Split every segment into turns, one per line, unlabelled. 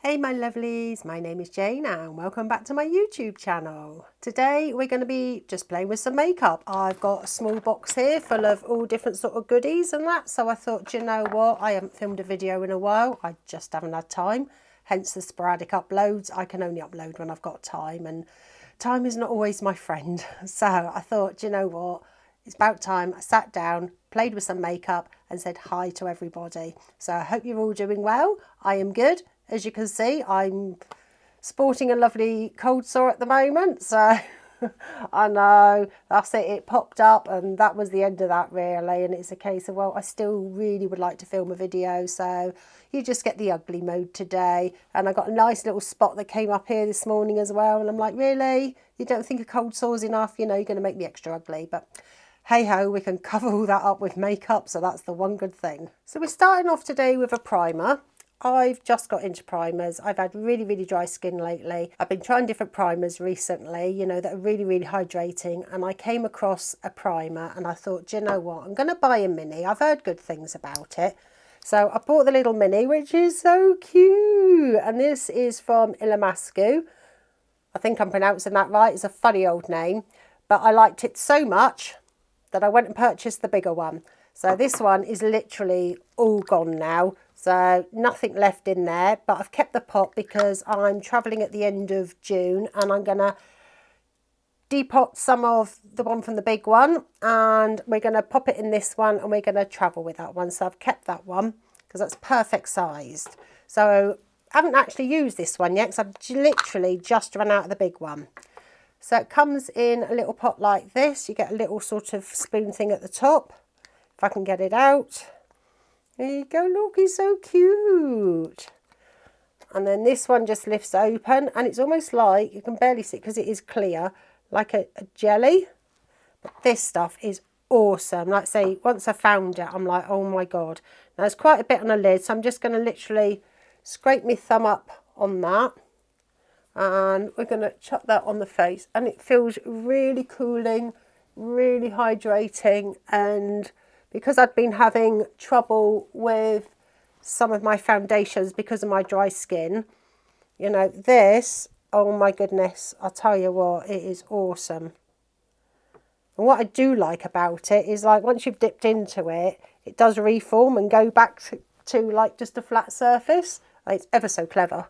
Hey my lovelies, my name is Jane and welcome back to my YouTube channel. Today we're going to be just playing with some makeup. I've got a small box here full of all different sort of goodies and that, so I thought, you know what, I haven't filmed a video in a while, I just haven't had time, hence the sporadic uploads. I can only upload when I've got time and time is not always my friend. So I thought, you know what, it's about time I sat down, played with some makeup and said hi to everybody. So I hope you're all doing well. I am good. As you can see, I'm sporting a lovely cold sore at the moment, so I know, that's it, it popped up and that was the end of that really, and it's a case of, well, I still really would like to film a video, so you just get the ugly mode today. And I got a nice little spot that came up here this morning as well, and I'm like, really? You don't think a cold sore's enough? You know, you're going to make me extra ugly, but hey ho, we can cover all that up with makeup, so that's the one good thing. So we're starting off today with a primer. I've just got into primers. I've had really dry skin lately. I've been trying different primers recently, you know, that are really hydrating, and I came across a primer and I thought, do you know what, I'm going to buy a mini. I've heard good things about it. So I bought the little mini, which is so cute, and this is from Illamasqua. I think I'm pronouncing that right. It's a funny old name, but I liked it so much that I went and purchased the bigger one. So this one is literally all gone now. So nothing left in there, but I've kept the pot because I'm travelling at the end of June and I'm going to depot some of the one from the big one and we're going to pop it in this one and we're going to travel with that one. So I've kept that one because that's perfect sized. So I haven't actually used this one yet because I've literally just run out of the big one. So it comes in a little pot like this. You get a little sort of spoon thing at the top. If I can get it out. There you go, look, he's so cute. And then this one just lifts open and it's almost like, you can barely see it because it is clear, like a jelly. But this stuff is awesome. Like I say, once I found it, I'm like, oh my God. Now there's quite a bit on the lid, so I'm just going to literally scrape my thumb up on that. And we're going to chuck that on the face. And it feels really cooling, really hydrating, and because I've been having trouble with some of my foundations because of my dry skin, you know, this, oh my goodness, I'll tell you what, it is awesome. And what I do like about it is, like, once you've dipped into it, it does reform and go back to like just a flat surface. It's ever so clever.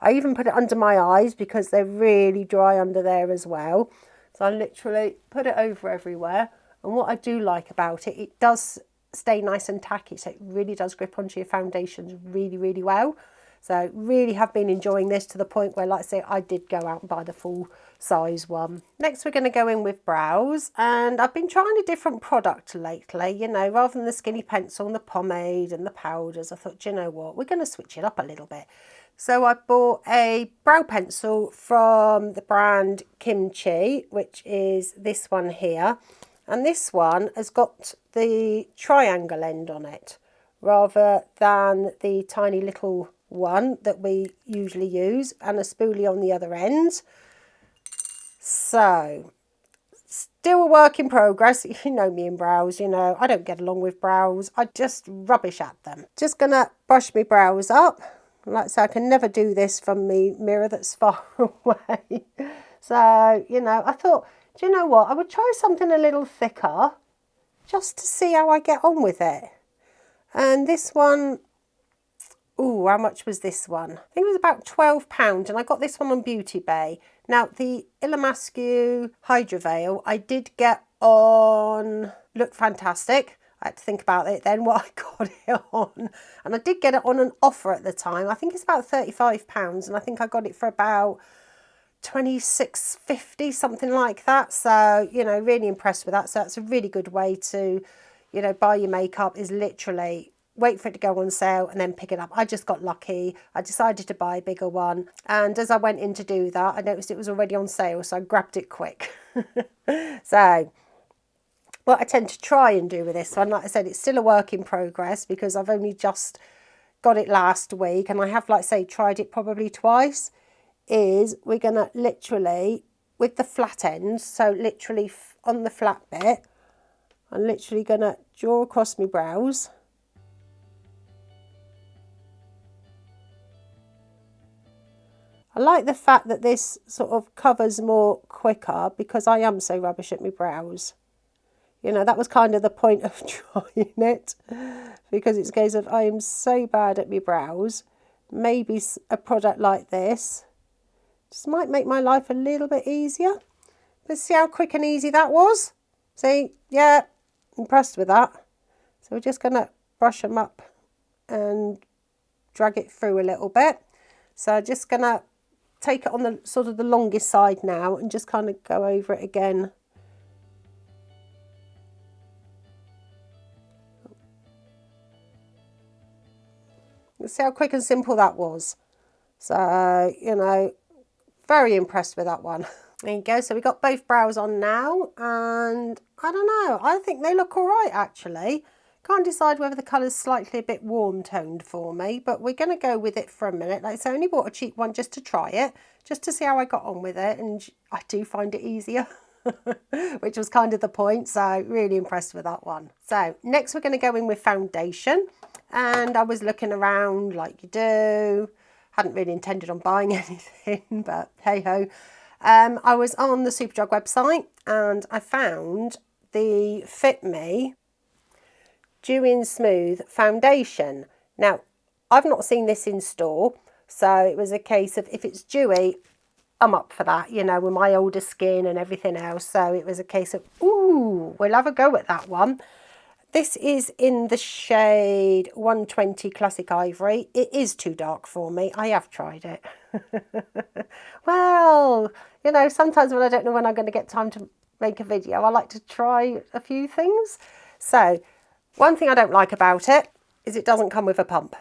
I even put it under my eyes because they're really dry under there as well. So I literally put it over everywhere. And what I do like about it, it does stay nice and tacky, so it really does grip onto your foundations really well. So really have been enjoying this to the point where, like I say, I did go out and buy the full size one. Next we're going to go in with brows, and I've been trying a different product lately, you know, rather than the skinny pencil and the pomade and the powders. I thought, you know what, we're going to switch it up a little bit. So I bought a brow pencil from the brand Kimchi, which is this one here. And this one has got the triangle end on it rather than the tiny little one that we usually use, and a spoolie on the other end. So still a work in progress. You know me and brows, you know, I don't get along with brows. I just rubbish at them. Just going to brush my brows up. Like I say, I can never do this from the mirror that's far away. So, you know, I thought, do you know what, I would try something a little thicker just to see how I get on with it. And this one, ooh, how much was this one? I think it was about £12, and I got this one on Beauty Bay. Now, the Illamasqua Hydra Veil I did get on Look Fantastic. I had to think about it then, what I got it on. And I did get it on an offer at the time. I think it's about £35, and I think I got it for about £26.50, something like that. So, you know, really impressed with that. So that's a really good way to, you know, buy your makeup, is literally wait for it to go on sale and then pick it up. I just got lucky. I decided to buy a bigger one, and as I went in to do that, I noticed it was already on sale, so I grabbed it quick. So what I tend to try and do with this one, like I said, it's still a work in progress because I've only just got it last week, and I have, like I say, tried it probably twice, is we're going to literally, with the flat ends, so literally on the flat bit, I'm literally going to draw across my brows. I like the fact that this sort of covers more quicker because I am so rubbish at my brows. You know, that was kind of the point of trying it, because it's a case of I am so bad at my brows. Maybe a product like this just might make my life a little bit easier. But see how quick and easy that was? See, yeah, impressed with that. So we're just going to brush them up and drag it through a little bit. So I'm just going to take it on the sort of the longest side now and just kind of go over it again. See how quick and simple that was. So, you know, very impressed with that one. There you go. So we got both brows on now, and I don't know, I think they look all right actually. Can't decide whether the colour's slightly a bit warm toned for me, but we're going to go with it for a minute. Like I say, I only bought a cheap one just to try it, just to see how I got on with it, and I do find it easier. Which was kind of the point, so really impressed with that one. So next we're going to go in with foundation, and I was looking around like you do. Hadn't really intended on buying anything, but hey ho. I was on the Superdrug website and I found the Fit Me Dewy and Smooth foundation. Now, I've not seen this in store, so it was a case of if it's dewy, I'm up for that, you know, with my older skin and everything else. So it was a case of, ooh, we'll have a go at that one. This is in the shade 120 Classic Ivory. It is too dark for me. I have tried it. Well, you know, sometimes when I don't know when I'm going to get time to make a video, I like to try a few things. So one thing I don't like about it is it doesn't come with a pump.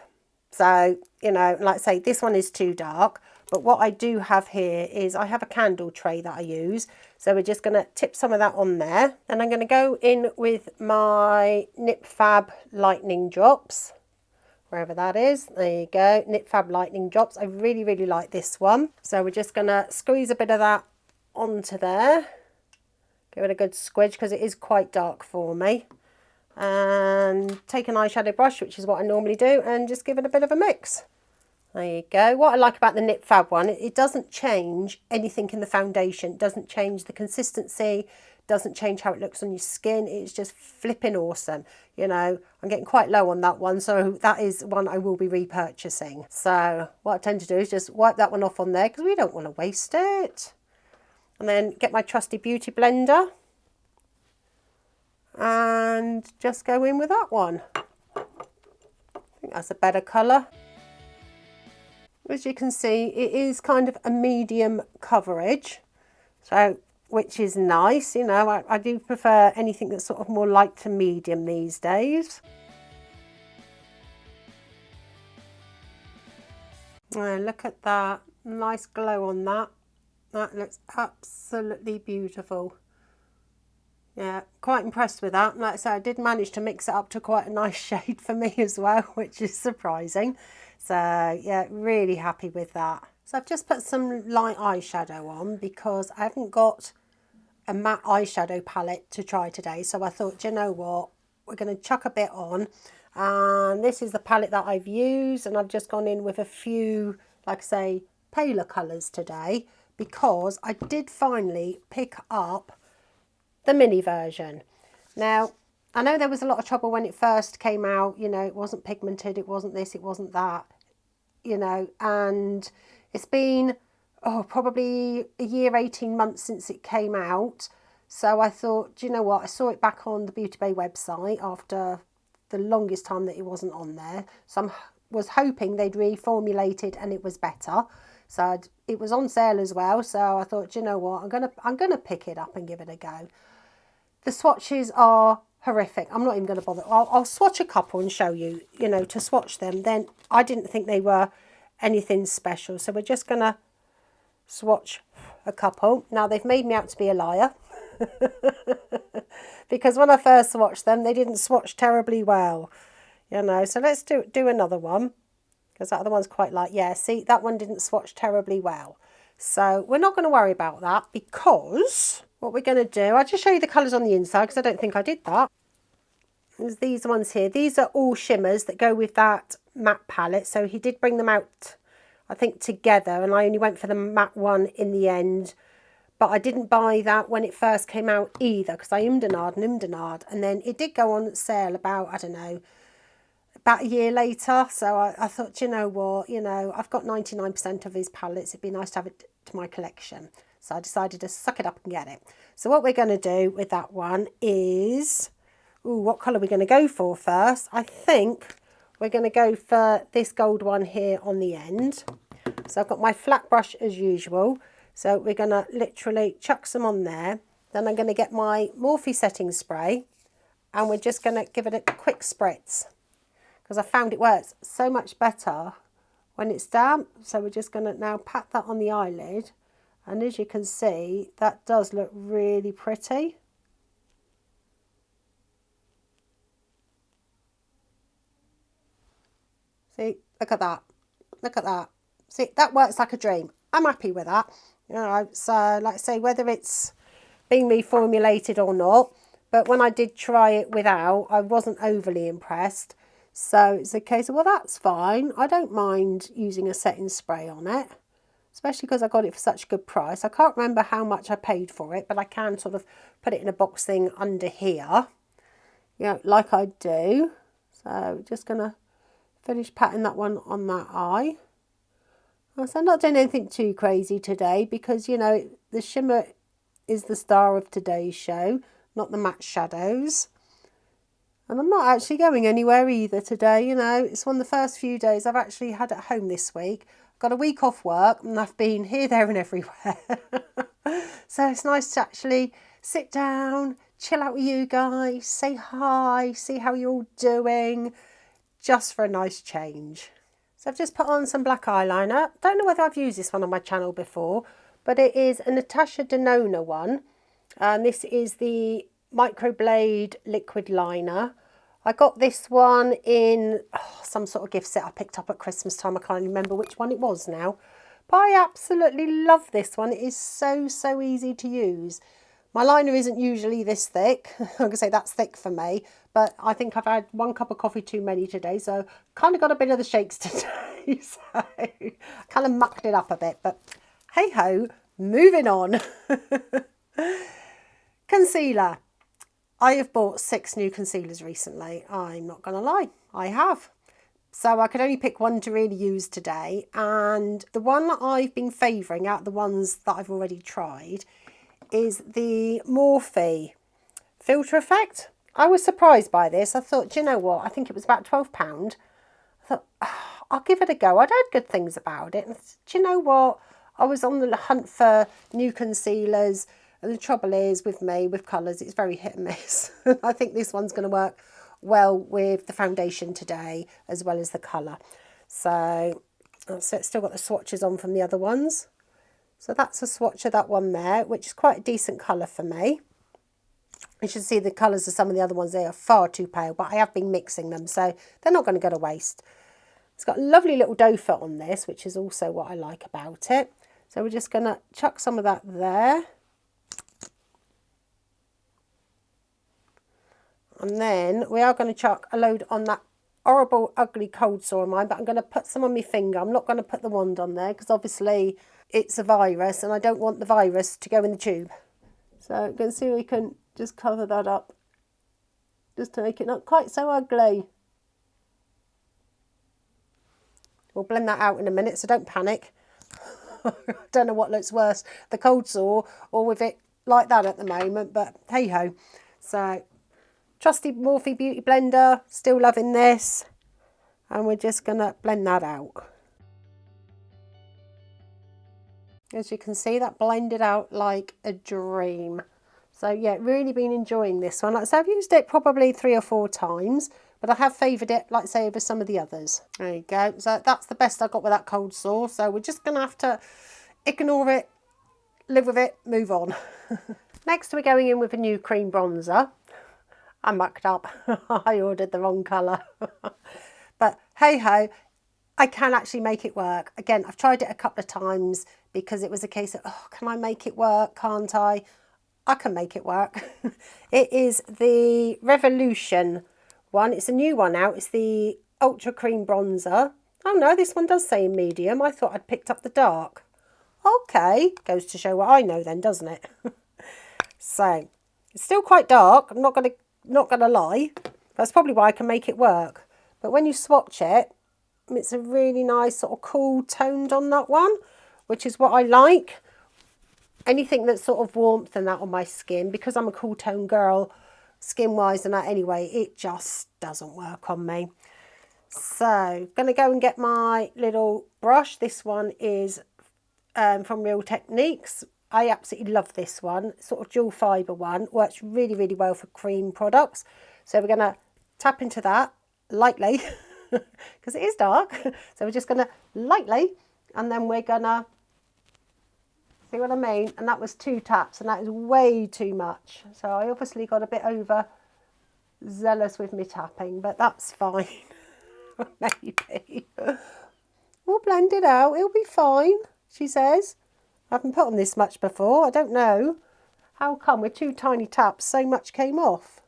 So, you know, like I say, this one is too dark. But what I do have here is I have a candle tray that I use. So we're just going to tip some of that on there. And I'm going to go in with my Nip Fab Lightning Drops. Wherever that is. There you go. Nip Fab Lightning Drops. I really, really like this one. So we're just going to squeeze a bit of that onto there. Give it a good squidge because it is quite dark for me. And take an eyeshadow brush, which is what I normally do, and just give it a bit of a mix. There you go. What I like about the Nip Fab one, it doesn't change anything in the foundation. It doesn't change the consistency, doesn't change how it looks on your skin. It's just flipping awesome. You know, I'm getting quite low on that one, so that is one I will be repurchasing. So what I tend to do is just wipe that one off on there because we don't want to waste it. And then get my trusty beauty blender and just go in with that one. I think that's a better colour. As you can see, it is kind of a medium coverage, so which is nice. You know, I do prefer anything that's sort of more light to medium these days. Look at that, nice glow on that. That looks absolutely beautiful. Yeah, quite impressed with that. Like I said, I did manage to mix it up to quite a nice shade for me as well, which is surprising. So yeah, really happy with that. So I've just put some light eyeshadow on because I haven't got a matte eyeshadow palette to try today. So I thought, do you know what, we're going to chuck a bit on. And this is the palette that I've used, and I've just gone in with a few, like I say, paler colours today because I did finally pick up the mini version. Now, I know there was a lot of trouble when it first came out, you know, it wasn't pigmented, it wasn't this, it wasn't that, you know, and it's been, probably a year, 18 months since it came out. So I thought, do you know what, I saw it back on the Beauty Bay website after the longest time that it wasn't on there. So I was hoping they'd reformulated and it was better. So it was on sale as well. So I thought, do you know what, I'm gonna pick it up and give it a go. The swatches are horrific. I'm not even going to bother. I'll swatch a couple and show you, you know, to swatch them. Then I didn't think they were anything special. So we're just going to swatch a couple. Now, they've made me out to be a liar. Because when I first swatched them, they didn't swatch terribly well. You know, so let's do another one. Because that other one's quite light. Yeah, see, that one didn't swatch terribly well. So we're not going to worry about that because what we're going to do, I'll just show you the colours on the inside because I don't think I did that. There's these ones here. These are all shimmers that go with that matte palette. So he did bring them out, I think, together, and I only went for the matte one in the end. But I didn't buy that when it first came out either, because I ummed and ahed, and then it did go on sale about, I don't know, about a year later. So I thought, you know what, I've got 99% of these palettes. It'd be nice to have it to my collection. So I decided to suck it up and get it. So what we're going to do with that one is, what colour are we going to go for first? I think we're going to go for this gold one here on the end. So I've got my flat brush as usual. So we're going to literally chuck some on there. Then I'm going to get my Morphe setting spray and we're just going to give it a quick spritz, because I found it works so much better when it's damp. So we're just going to now pat that on the eyelid, and as you can see, that does look really pretty. See, look at that. Look at that. See, that works like a dream. I'm happy with that. So like I say, whether it's being reformulated or not, but when I did try it without, I wasn't overly impressed. So it's a case of, well, that's fine. I don't mind using a setting spray on it, especially because I got it for such a good price. I can't remember how much I paid for it, but I can sort of put it in a box thing under here, like I do. So just going to finish patting that one on that eye. So I'm not doing anything too crazy today because, the shimmer is the star of today's show, not the matte shadows. And I'm not actually going anywhere either today, It's one of the first few days I've actually had at home this week. I've got a week off work and I've been here, there and everywhere. So it's nice to actually sit down, chill out with you guys, say hi, see how you're all doing, just for a nice change. So I've just put on some black eyeliner. Don't know whether I've used this one on my channel before, but it is a Natasha Denona one. And this is the microblade liquid liner. I got this one in some sort of gift set I picked up at Christmas time. I can't remember which one it was now. But I absolutely love this one. It is so, so easy to use. My liner isn't usually this thick. I'm going to say that's thick for me. But I think I've had 1 cup of coffee too many today. So kind of got a bit of the shakes today. So kind of mucked it up a bit. But hey ho, moving on. Concealer. I have bought 6 new concealers recently. I'm not going to lie. I have. So I could only pick one to really use today. And the one that I've been favouring out of the ones that I've already tried is the Morphe Filter Effect. I was surprised by this. I thought, do you know what? I think it was about £12. I thought, I'll give it a go. I'd heard good things about it. And do you know what? I was on the hunt for new concealers. And the trouble is with me, with colours, it's very hit and miss. I think this one's going to work well with the foundation today, as well as the colour. So it's still got the swatches on from the other ones. So that's a swatch of that one there, which is quite a decent colour for me. You should see the colours of some of the other ones. They are far too pale, but I have been mixing them, so they're not going to go to waste. It's got a lovely little doe foot on this, which is also what I like about it. So we're just going to chuck some of that there. And then we are going to chuck a load on that horrible, ugly cold sore of mine, but I'm going to put some on my finger. I'm not going to put the wand on there because obviously it's a virus and I don't want the virus to go in the tube. So you can see we can just cover that up just to make it not quite so ugly. We'll blend that out in a minute, so don't panic. I don't know what looks worse, the cold sore or with it like that at the moment, but hey ho. So trusty Morphe Beauty Blender, still loving this. And we're just going to blend that out. As you can see, that blended out like a dream. So yeah, really been enjoying this one. Like I said, I've used it probably 3 or 4 times, but I have favoured it, like I say, over some of the others. There you go. So that's the best I got with that cold sore. So we're just going to have to ignore it, live with it, move on. Next, we're going in with a new cream bronzer. I mucked up. I ordered the wrong colour. But hey ho, I can actually make it work. Again, I've tried it a couple of times because it was a case of, oh, can I make it work? Can't I? I can make it work. It is the Revolution one. It's a new one out. It's the Ultra Cream Bronzer. Oh no, this one does say medium. I thought I'd picked up the dark. Okay, goes to show what I know then, doesn't it? So, it's still quite dark. I'm not gonna lie. That's probably why I can make it work. But when you swatch it, it's a really nice sort of cool toned on that one, which is what I like. Anything that's sort of warmth and that on my skin, because I'm a cool tone girl, skin wise and that anyway, it just doesn't work on me. So, going to go and get my little brush. This one is from Real Techniques. I absolutely love this one. Sort of dual fibre one. Works really, really well for cream products. So we're going to tap into that lightly because it is dark. So we're just going to lightly, and then we're going to, see what I mean? And that was 2 taps, and that is way too much. So I obviously got a bit over zealous with me tapping, but that's fine. Maybe. We'll blend it out. It'll be fine, she says. I haven't put on this much before. I don't know. How come with 2 tiny taps so much came off?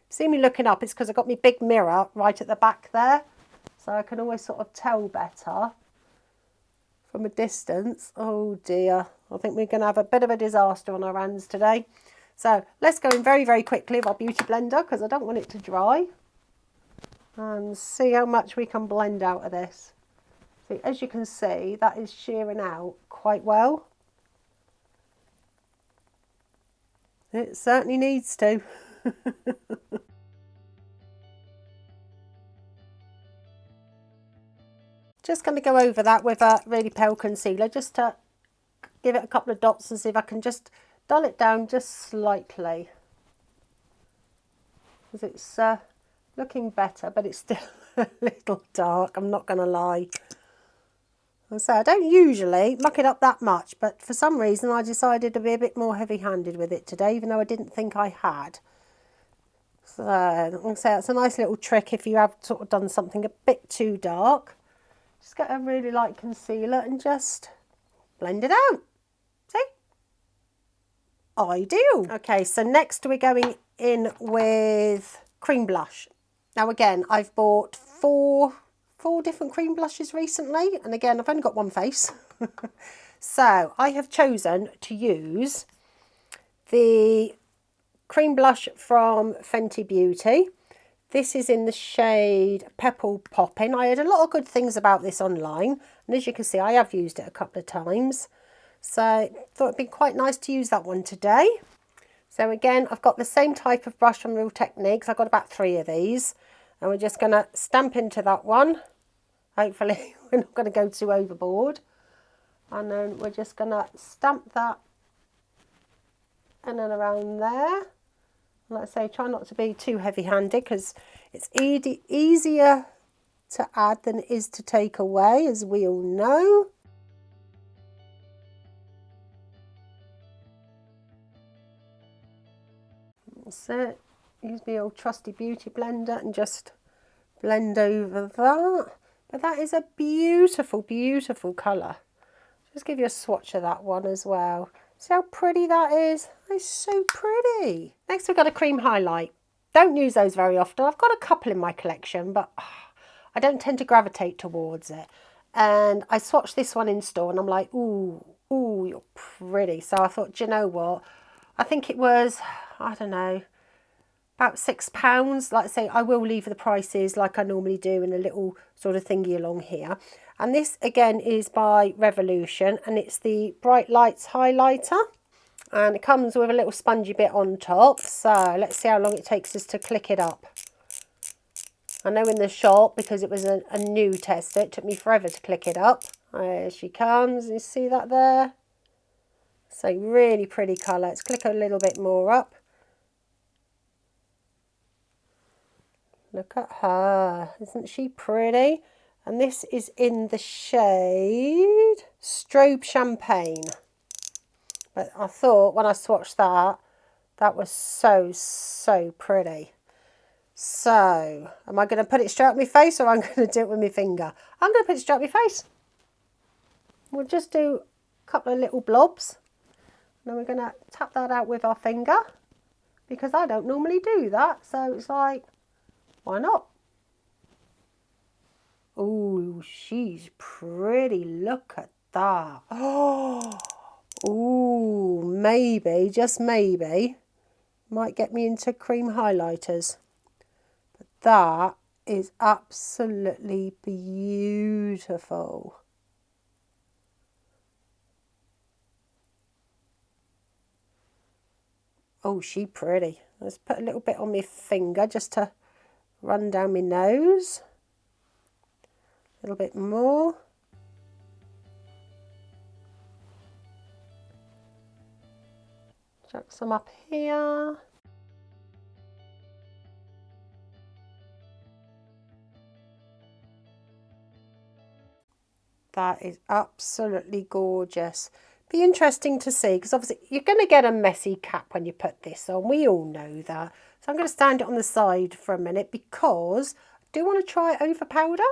See me looking up, it's because I've got my big mirror right at the back there. So I can always sort of tell better from a distance. Oh dear. I think we're going to have a bit of a disaster on our hands today. So let's go in very, very quickly with our beauty blender because I don't want it to dry. And see how much we can blend out of this. See, as you can see, that is shearing out quite well. It certainly needs to. Just going to go over that with a really pale concealer just to give it a couple of dots and see if I can just dull it down just slightly. Because it's looking better, but it's still a little dark, I'm not going to lie. So I don't usually muck it up that much, but for some reason I decided to be a bit more heavy-handed with it today, even though I didn't think I had. So like I say, it's a nice little trick if you have sort of done something a bit too dark. Just get a really light concealer and just blend it out. See? Ideal. Okay, so next we're going in with cream blush. Now again, I've bought four different cream blushes recently, and again I've only got one face. So I have chosen to use the cream blush from Fenty Beauty. This is in the shade Petal Poppin. I heard a lot of good things about this online, and as you can see I have used it a couple of times, so I thought it'd be quite nice to use that one today. So again, I've got the same type of brush from Real Techniques. I've got about 3 of these, and we're just going to stamp into that one. Hopefully we're not going to go too overboard. And then we're just going to stamp that in and around there. Like I say, try not to be too heavy-handed because it's easier to add than it is to take away, as we all know. That's it. Use my old trusty beauty blender and just blend over that. But that is a beautiful, beautiful colour. Just give you a swatch of that one as well. See how pretty that is? It's so pretty. Next we've got a cream highlight. Don't use those very often. I've got a couple in my collection, but I don't tend to gravitate towards it. And I swatched this one in store and I'm like, ooh, you're pretty. So I thought, do you know what? I think it was, I don't know, about £6. Like I say, I will leave the prices like I normally do in a little sort of thingy along here. And this again is by Revolution, and it's the Bright Lights highlighter, and it comes with a little spongy bit on top. So let's see how long it takes us to click it up. I know in the shop, because it was a new tester, it took me forever to click it up. There she comes, you see that there? So really pretty colour. Let's click a little bit more up. Look at her, isn't she pretty? And this is in the shade Strobe Champagne. But I thought when I swatched that, that was so, so pretty. So, am I going to put it straight on my face, or I'm going to do it with my finger? I'm going to put it straight on my face. We'll just do a couple of little blobs. And then we're going to tap that out with our finger, because I don't normally do that. So it's like, why not? Oh, she's pretty. Look at that. Oh, maybe, just maybe, might get me into cream highlighters. But that is absolutely beautiful. Oh, she pretty. Let's put a little bit on my finger just to run down my nose. A little bit more. Chuck some up here. That is absolutely gorgeous. Be interesting to see, because obviously you're going to get a messy cap when you put this on. We all know that. So I'm going to stand it on the side for a minute because I do want to try it over powder.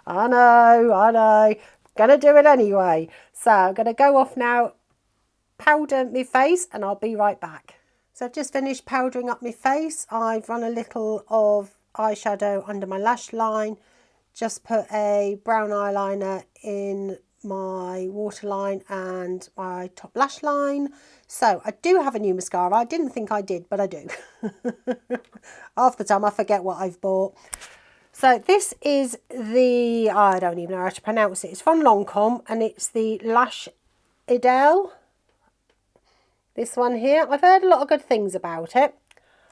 I know. Going to do it anyway. So I'm going to go off now, powder my face, and I'll be right back. So I've just finished powdering up my face. I've run a little of eyeshadow under my lash line. Just put a brown eyeliner in my waterline and my top lash line. So I do have a new mascara. I didn't think I did, but I do. Half the time I forget what I've bought. So this is the, I don't even know how to pronounce it. It's from Lancome and it's the Lash Idole. This one here. I've heard a lot of good things about it.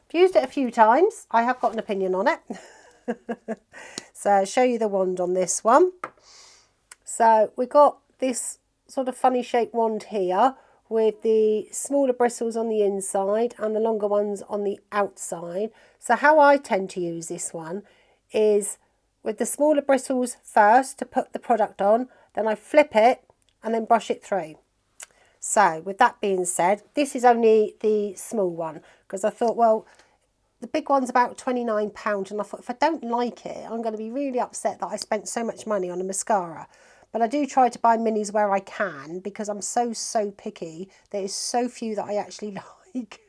I've used it a few times. I have got an opinion on it. So I'll show you the wand on this one. So we got this sort of funny shaped wand here with the smaller bristles on the inside and the longer ones on the outside. So how I tend to use this one is with the smaller bristles first to put the product on, then I flip it and then brush it through. So with that being said, this is only the small one because I thought, well, the big one's about £29 and I thought if I don't like it, I'm going to be really upset that I spent so much money on a mascara. But I do try to buy minis where I can because I'm so picky. There is so few that I actually like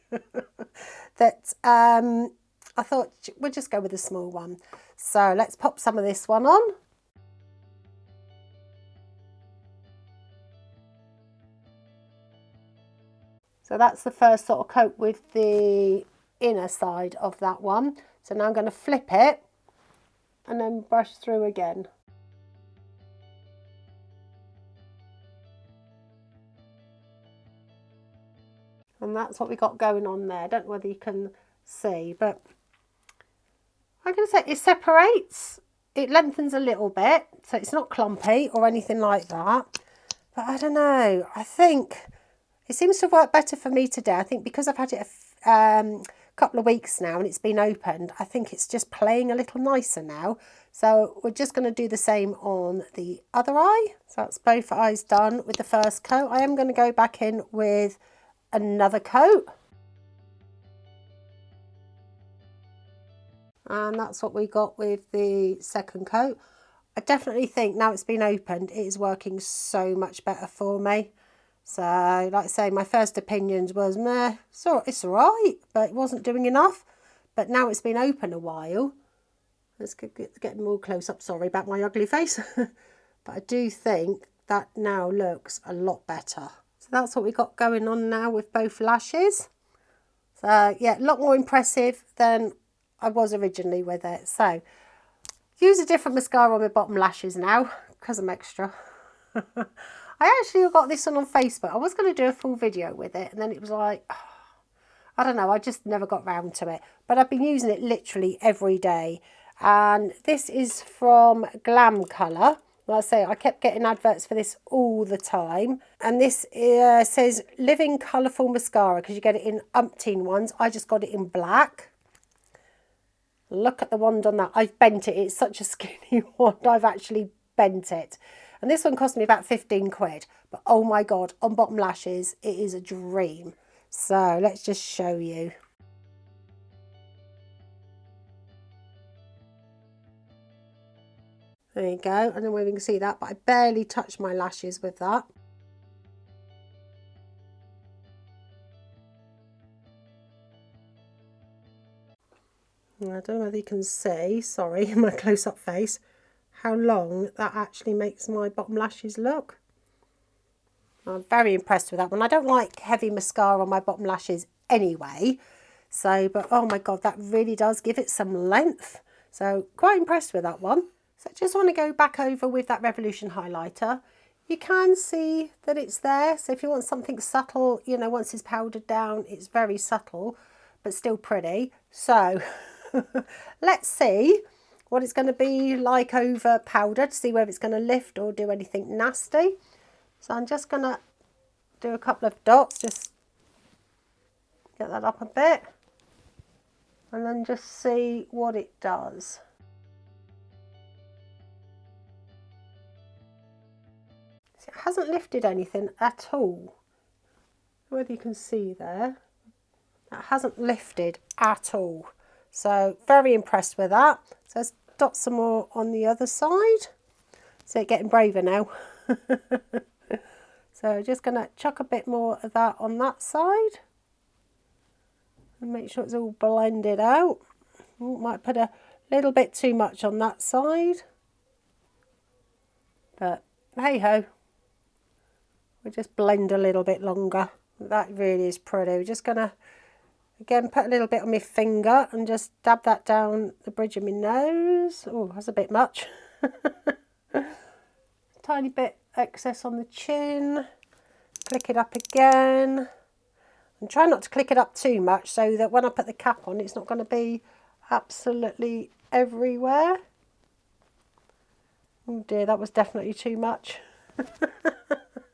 that I thought we'll just go with the small one. So let's pop some of this one on. So that's the first sort of coat with the inner side of that one. So now I'm going to flip it and then brush through again. And that's what we got going on there. I don't know whether you can see, but I'm going to say it separates. It lengthens a little bit, so it's not clumpy or anything like that. But I don't know. I think it seems to have worked better for me today. I think because I've had it a couple of weeks now and it's been opened, I think it's just playing a little nicer now. So we're just going to do the same on the other eye. So that's both eyes done with the first coat. I am going to go back in with another coat. And that's what we got with the second coat. I definitely think now it's been opened, it is working so much better for me. So, like I say, my first opinions was, meh, so it's all right, but it wasn't doing enough. But now it's been open a while. Let's get more close up. Sorry about my ugly face. But I do think that now looks a lot better. So that's what we got going on now with both lashes. So, yeah, a lot more impressive than I was originally with it. So, use a different mascara on my bottom lashes now because I'm extra. I actually got this one on Facebook. I was going to do a full video with it and then it was like, I don't know, I just never got round to it. But I've been using it literally every day. And this is from Glamcolour. Like I say, I kept getting adverts for this all the time. And this says Living Colourful Mascara because you get it in umpteen ones. I just got it in black. Look at the wand on that. I've bent it. It's such a skinny wand. I've actually bent it. And this one cost me about 15 quid. But oh my God, on bottom lashes, it is a dream. So let's just show you. There you go. I don't know whether you can see that, but I barely touched my lashes with that. I don't know whether you can see, sorry, my close-up face, how long that actually makes my bottom lashes look. I'm very impressed with that one. I don't like heavy mascara on my bottom lashes anyway. So, but oh my God, that really does give it some length. So quite impressed with that one. So just want to go back over with that Revolution highlighter. You can see that it's there. So if you want something subtle, you know, once it's powdered down, it's very subtle, but still pretty. So let's see what it's going to be like over powder to see whether it's going to lift or do anything nasty. So I'm just going to do a couple of dots, just get that up a bit, and then just see what it does. So it hasn't lifted anything at all. Whether you can see there, it hasn't lifted at all. So very impressed with that. So let's dot some more on the other side. So it's getting braver now. So just going to chuck a bit more of that on that side and make sure it's all blended out. Might put a little bit too much on that side, but hey ho, we'll just blend a little bit longer. That really is pretty. We're just going to again put a little bit on my finger and just dab that down the bridge of my nose. Oh, that's a bit much. Tiny bit excess on the chin. Click it up again. And try not to click it up too much so that when I put the cap on, it's not going to be absolutely everywhere. Oh dear, that was definitely too much.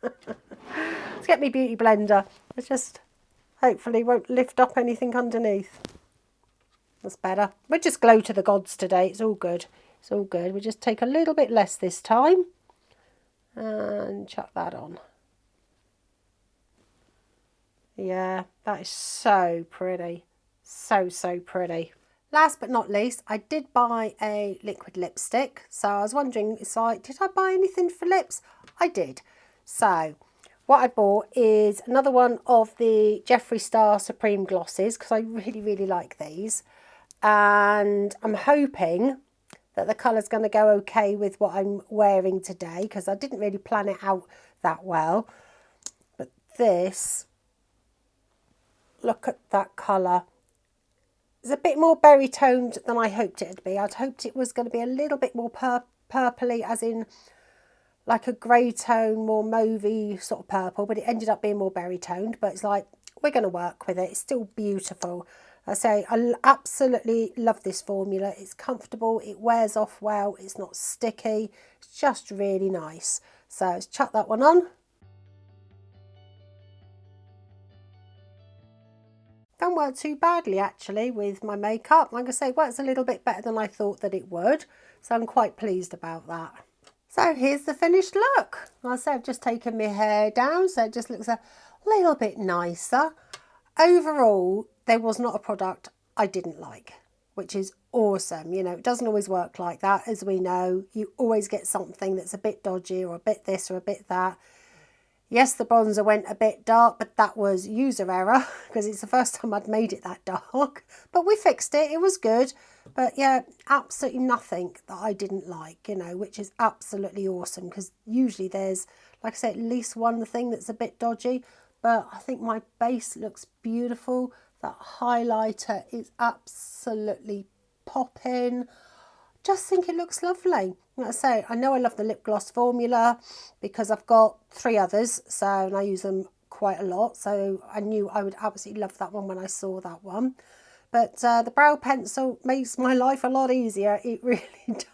Let's get me beauty blender. It's just hopefully won't lift up anything underneath. That's better. We'll just glow to the gods today. It's all good. It's all good. We'll just take a little bit less this time. And chuck that on. Yeah, that is so pretty. So pretty. Last but not least, I did buy a liquid lipstick. So I was wondering, it's like, did I buy anything for lips? I did. So what I bought is another one of the Jeffree Star Supreme glosses, because I really like these. And I'm hoping that the colour's going to go okay with what I'm wearing today, because I didn't really plan it out that well. But this, look at that colour. It's a bit more berry toned than I hoped it would be. I'd hoped it was going to be a little bit more purpley, as in like a grey tone, more mauvey sort of purple, but it ended up being more berry toned. But it's like, we're going to work with it. It's still beautiful. I say I absolutely love this formula. It's comfortable, it wears off well, it's not sticky, it's just really nice. So let's chuck that one on. Don't work too badly actually with my makeup. Like I say, it works a little bit better than I thought that it would. So I'm quite pleased about that. So here's the finished look. Like I say, I've just taken my hair down, so it just looks a little bit nicer. Overall, there was not a product I didn't like, which is awesome. You know, it doesn't always work like that, as we know. You always get something that's a bit dodgy or a bit this or a bit that. Yes, the bronzer went a bit dark, but that was user error because it's the first time I'd made it that dark. But we fixed it. It was good. But yeah, absolutely nothing that I didn't like, you know, which is absolutely awesome, because usually there's, like I say, at least one thing that's a bit dodgy. But I think my base looks beautiful. That highlighter is absolutely popping. Just think it looks lovely. Like I say, I know I love the lip gloss formula because I've got 3 others, so and I use them quite a lot. So I knew I would absolutely love that one when I saw that one. But the brow pencil makes my life a lot easier. It really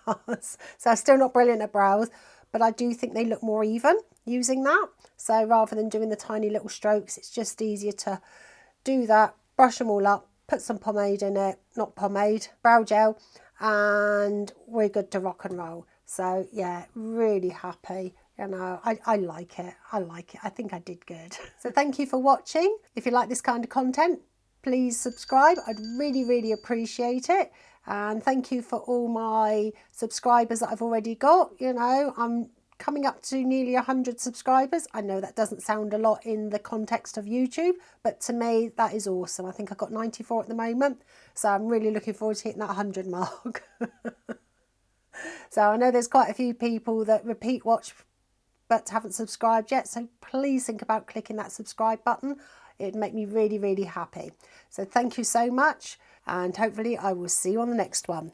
does. So I'm still not brilliant at brows, but I do think they look more even using that. So rather than doing the tiny little strokes, it's just easier to do that, brush them all up, put some pomade in it, not pomade, brow gel, and we're good to rock and roll. So yeah, really happy. You know, I like it. I like it. I think I did good. So thank you for watching. If you like this kind of content, please subscribe. I'd really appreciate it. And thank you for all my subscribers that I've already got. You know, I'm coming up to nearly 100 subscribers. I know that doesn't sound a lot in the context of YouTube, but to me that is awesome. I think I've got 94 at the moment, so I'm really looking forward to hitting that 100 mark. So I know there's quite a few people that repeat watch but haven't subscribed yet, so please think about clicking that subscribe button. It'd make me really, really happy. So thank you so much, and hopefully I will see you on the next one.